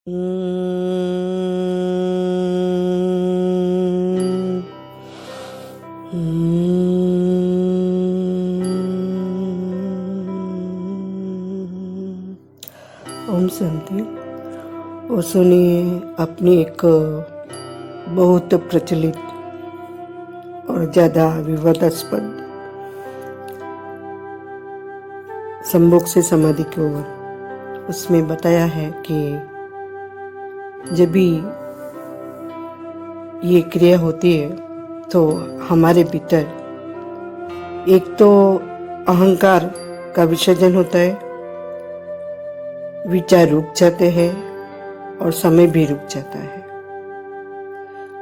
ओम शांति। और सुनिए अपनी एक बहुत प्रचलित और ज़्यादा विवादास्पद संभोग से समाधि की ओर। उसमें बताया है कि जब भी ये क्रिया होती है तो हमारे भीतर एक तो अहंकार का विसर्जन होता है, विचार रुक जाते हैं और समय भी रुक जाता है।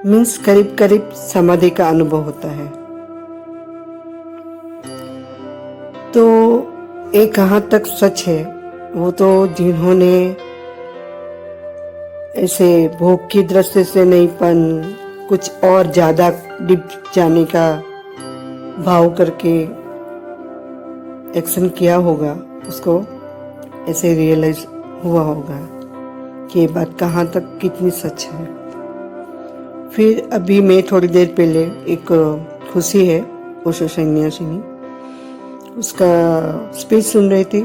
मीन्स करीब करीब समाधि का अनुभव होता है। तो ये कहाँ तक सच है वो तो जिन्होंने ऐसे भोग की दृष्टि से नहीं पर कुछ और ज्यादा डीप जाने का भाव करके एक्शन किया होगा, उसको ऐसे रियलाइज हुआ होगा कि ये बात कहाँ तक कितनी सच है। फिर अभी मैं थोड़ी देर पहले एक खुशी है ओशो सन्यासिनी, उसका स्पीच सुन रही थी।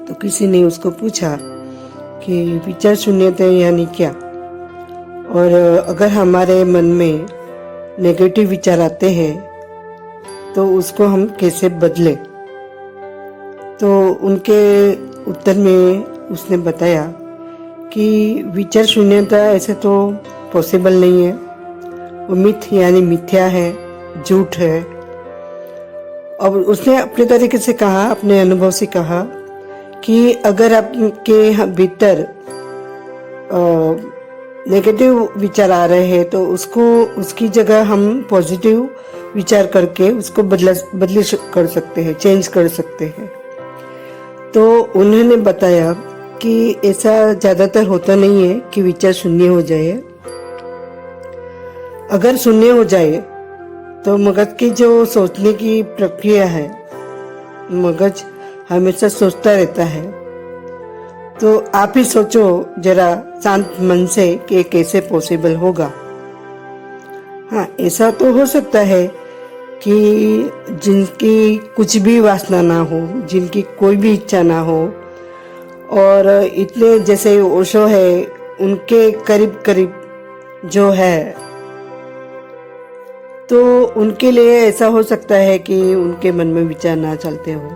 तो किसी ने उसको पूछा कि विचार शून्यता यानी क्या, और अगर हमारे मन में नेगेटिव विचार आते हैं तो उसको हम कैसे बदले। तो उनके उत्तर में उसने बताया कि विचार शून्यता ऐसे तो पॉसिबल नहीं है, वो मिथ यानी मिथ्या है, झूठ है। और उसने अपने तरीके से कहा, अपने अनुभव से कहा कि अगर आपके भीतर नेगेटिव विचार आ रहे हैं तो उसकी जगह हम पॉजिटिव विचार करके उसको बदली कर सकते हैं, चेंज कर सकते हैं। तो उन्होंने बताया कि ऐसा ज्यादातर होता नहीं है कि विचार शून्य हो जाए। अगर शून्य हो जाए तो मगज की जो सोचने की प्रक्रिया है, मगज हमेशा सोचता रहता है। तो आप ही सोचो जरा शांत मन से कि कैसे पॉसिबल होगा। हाँ, ऐसा तो हो सकता है कि जिनकी कुछ भी वासना ना हो, जिनकी कोई भी इच्छा ना हो, और इतने जैसे ओशो है उनके करीब करीब जो है, तो उनके लिए ऐसा हो सकता है कि उनके मन में विचार ना चलते हो,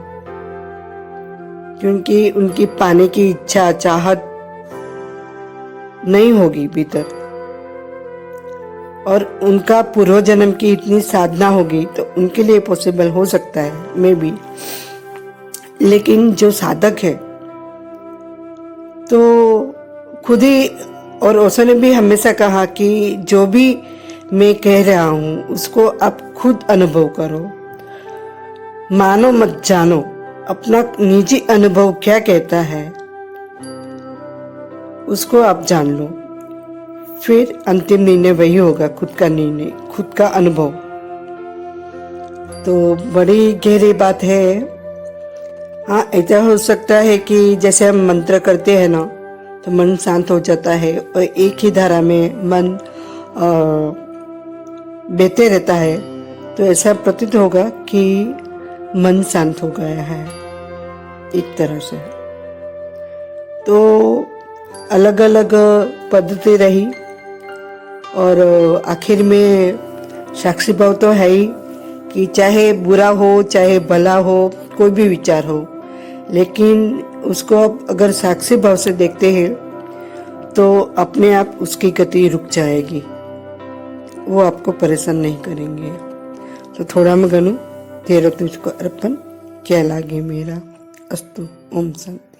क्योंकि उनकी पाने की इच्छा चाहत नहीं होगी भीतर, और उनका पूर्व जन्म की इतनी साधना होगी तो उनके लिए पॉसिबल हो सकता है मे बी। लेकिन जो साधक है तो खुद ही, और ओशो ने भी हमेशा कहा कि जो भी मैं कह रहा हूं उसको आप खुद अनुभव करो, मानो मत जानो, अपना निजी अनुभव क्या कहता है उसको आप जान लो। फिर अंतिम निर्णय वही होगा, खुद का निर्णय, खुद का अनुभव। तो बड़ी गहरी बात है। हाँ, ऐसा हो सकता है कि जैसे हम मंत्र करते हैं ना तो मन शांत हो जाता है और एक ही धारा में मन बहते रहता है, तो ऐसा प्रतीत होगा कि मन शांत हो गया है एक तरह से। तो अलग अलग पद्धति रही और आखिर में साक्षी भाव तो है ही कि चाहे बुरा हो चाहे भला हो, कोई भी विचार हो, लेकिन उसको आप अगर साक्षी भाव से देखते हैं तो अपने आप उसकी गति रुक जाएगी, वो आपको परेशान नहीं करेंगे। तो थोड़ा मैं गनु तेरा तुझको अर्पण, क्या लागे मेरा। अस्तु। ओम शांति।